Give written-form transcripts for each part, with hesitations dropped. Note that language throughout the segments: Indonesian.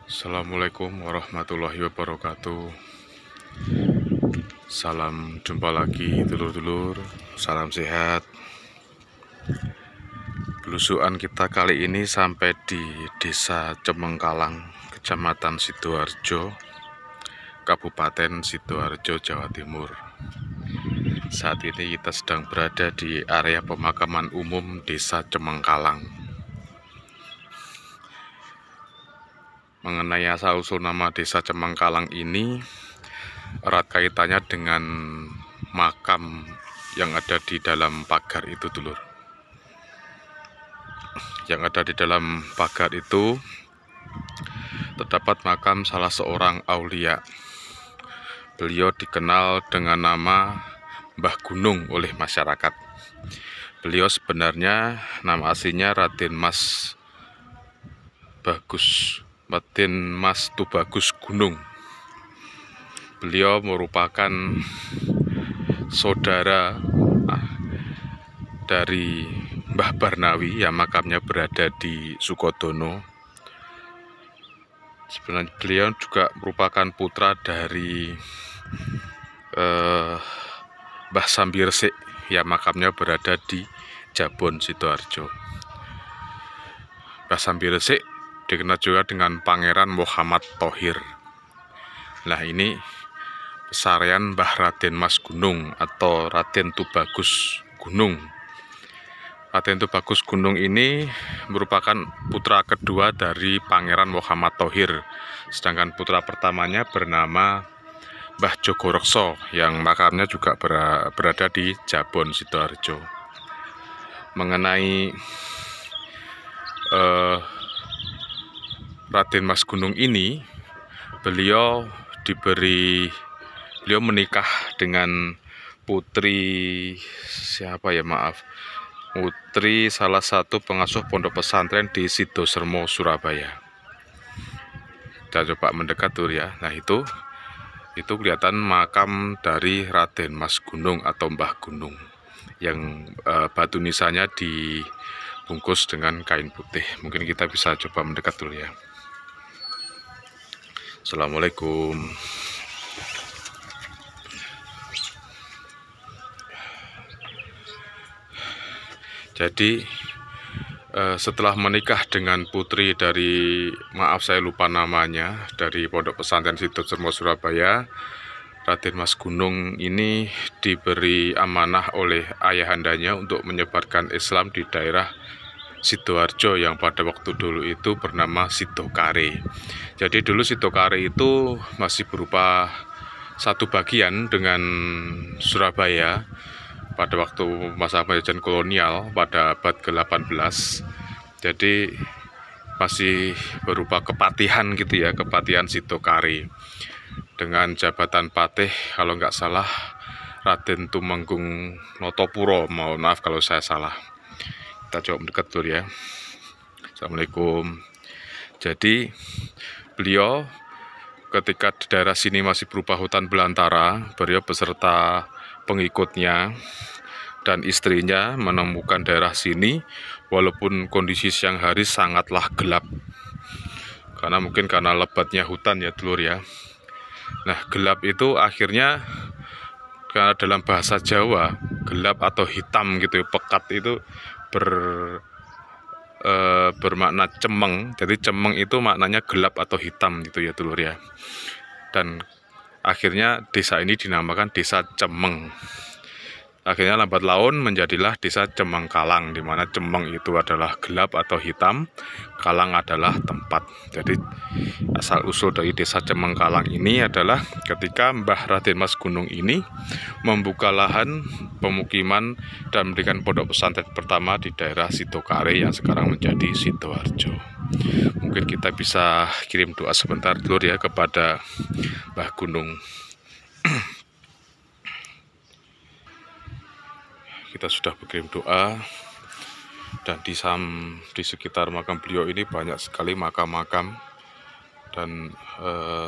Assalamualaikum warahmatullahi wabarakatuh. Salam jumpa lagi dulur-dulur. Salam sehat. Belusuan kita kali ini sampai di Desa Cemengkalang, Kecamatan Sidoarjo, Kabupaten Sidoarjo, Jawa Timur. Saat ini kita sedang berada di area pemakaman umum Desa Cemengkalang. Mengenai asal-usul nama Desa Cemengkalang ini erat kaitannya dengan makam yang ada di dalam pagar itu, dulur. Yang ada di dalam pagar itu terdapat makam salah seorang aulia. Beliau dikenal dengan nama Mbah Gunung oleh masyarakat. Beliau sebenarnya nama aslinya Raden Mas Tubagus Gunung. Beliau merupakan saudara dari Mbah Barnawi yang makamnya berada di Sukodono. Sebenarnya beliau juga merupakan putra dari Mbah Sambiresik yang makamnya berada di Jabon, Sidoarjo. Mbah Sambiresik dikenal juga dengan Pangeran Muhammad Thohir. Nah, ini pesarian Mbah Raden Mas Gunung atau Raden Tubagus Gunung. Raden Tubagus Gunung ini merupakan putra kedua dari Pangeran Muhammad Thohir. Sedangkan putra pertamanya bernama Mbah Jogorekso yang makamnya juga berada di Jabon, Sidoarjo. Mengenai Raden Mas Gunung ini, beliau menikah dengan putri putri salah satu pengasuh pondok pesantren di Sidosermo, Surabaya. Kita coba mendekat tuh ya. Nah, itu kelihatan makam dari Raden Mas Gunung atau Mbah Gunung yang batu nisannya dibungkus dengan kain putih. Mungkin kita bisa coba mendekat dulu ya. Assalamualaikum. Jadi setelah menikah dengan putri dari, maaf saya lupa namanya, dari Pondok Pesantren Sidosermo, Surabaya, Raden Mas Gunung ini diberi amanah oleh ayahandanya untuk menyebarkan Islam di daerah Sidoarjo yang pada waktu dulu itu bernama Sidokare. Jadi dulu Sidokare itu masih berupa satu bagian dengan Surabaya pada waktu masa penjajahan kolonial pada abad ke-18. Jadi masih berupa kepatihan gitu ya, kepatihan Sidokare dengan jabatan patih kalau nggak salah Raden Tumenggung Notopuro. Mohon maaf kalau saya salah. Kita coba mendekat dulu ya. Assalamualaikum. Jadi beliau ketika di daerah sini masih berupa hutan belantara, beliau beserta pengikutnya dan istrinya menemukan daerah sini walaupun kondisi siang hari sangatlah gelap, karena mungkin karena lebatnya hutan ya, dulur ya. Nah, gelap itu akhirnya, karena dalam bahasa Jawa gelap atau hitam gitu, pekat itu bermakna cemeng. Jadi cemeng itu maknanya gelap atau hitam gitu ya, dulur ya. Dan akhirnya desa ini dinamakan Desa Cemeng. Akhirnya lambat laun menjadilah Desa Cemengkalang, di mana cemeng itu adalah gelap atau hitam, kalang adalah tempat. Jadi asal usul dari Desa Cemengkalang ini adalah ketika Mbah Raden Mas Gunung ini membuka lahan pemukiman dan mendirikan pondok pesantren pertama di daerah Sidokare yang sekarang menjadi Sidoarjo. Mungkin kita bisa kirim doa sebentar dulu ya kepada Mbah Gunung. Kita sudah berkirim doa, dan di sekitar makam beliau ini banyak sekali makam-makam, dan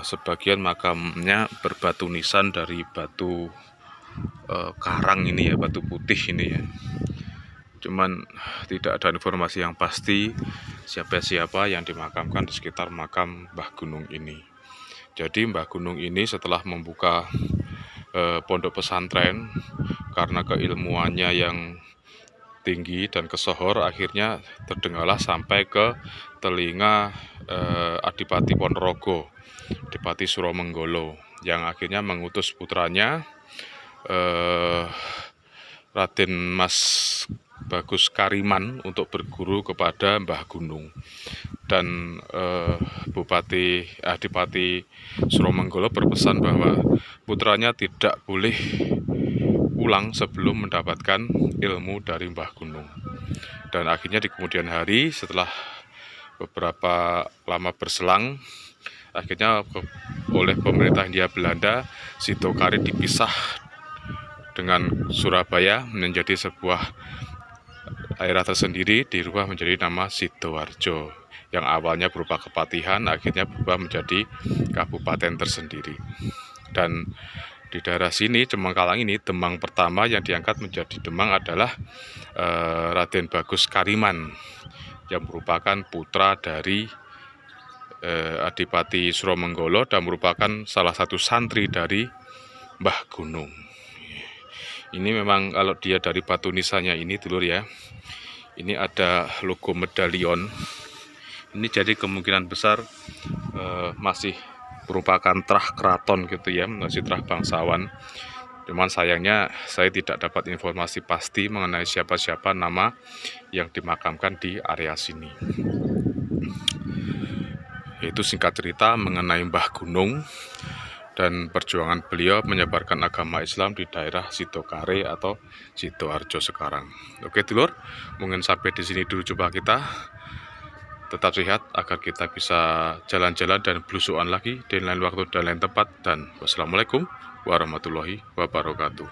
sebagian makamnya berbatu nisan dari batu karang ini ya, batu putih ini ya. Cuman tidak ada informasi yang pasti siapa-siapa yang dimakamkan di sekitar makam Mbah Gunung ini. Jadi Mbah Gunung ini setelah membuka pondok pesantren, karena keilmuannya yang tinggi dan kesohor, akhirnya terdengarlah sampai ke telinga Adipati Ponorogo, Adipati Suromenggolo, yang akhirnya mengutus putranya Raden Mas Bagus Kariman untuk berguru kepada Mbah Gunung. Dan Bupati Adipati Suromenggolo berpesan bahwa putranya tidak boleh pulang sebelum mendapatkan ilmu dari Mbah Gunung. Dan akhirnya di kemudian hari, setelah beberapa lama berselang, akhirnya oleh pemerintah Hindia Belanda, Sidokare dipisah dengan Surabaya menjadi sebuah daerah tersendiri, dirubah menjadi nama Sidoarjo, yang awalnya berupa kepatihan, akhirnya berubah menjadi kabupaten tersendiri. Dan di daerah sini, Cemengkalang ini, demang pertama yang diangkat menjadi demang adalah Raden Bagus Kariman, yang merupakan putra dari Adipati Suromenggolo dan merupakan salah satu santri dari Mbah Gunung. Ini memang kalau dia dari batu nisannya ini, dulur ya, ini ada logo medalion. Ini jadi kemungkinan besar masih merupakan trah keraton gitu ya, masih trah bangsawan. Cuman sayangnya saya tidak dapat informasi pasti mengenai siapa-siapa nama yang dimakamkan di area sini. Itu singkat cerita mengenai Mbah Gunung dan perjuangan beliau menyebarkan agama Islam di daerah Sidokare atau Sidoarjo sekarang. Oke dulur, mungkin sampai di sini dulu jumpa kita. Tetap sehat agar kita bisa jalan-jalan dan belusuan lagi di lain waktu dan lain tempat. Dan wassalamualaikum warahmatullahi wabarakatuh.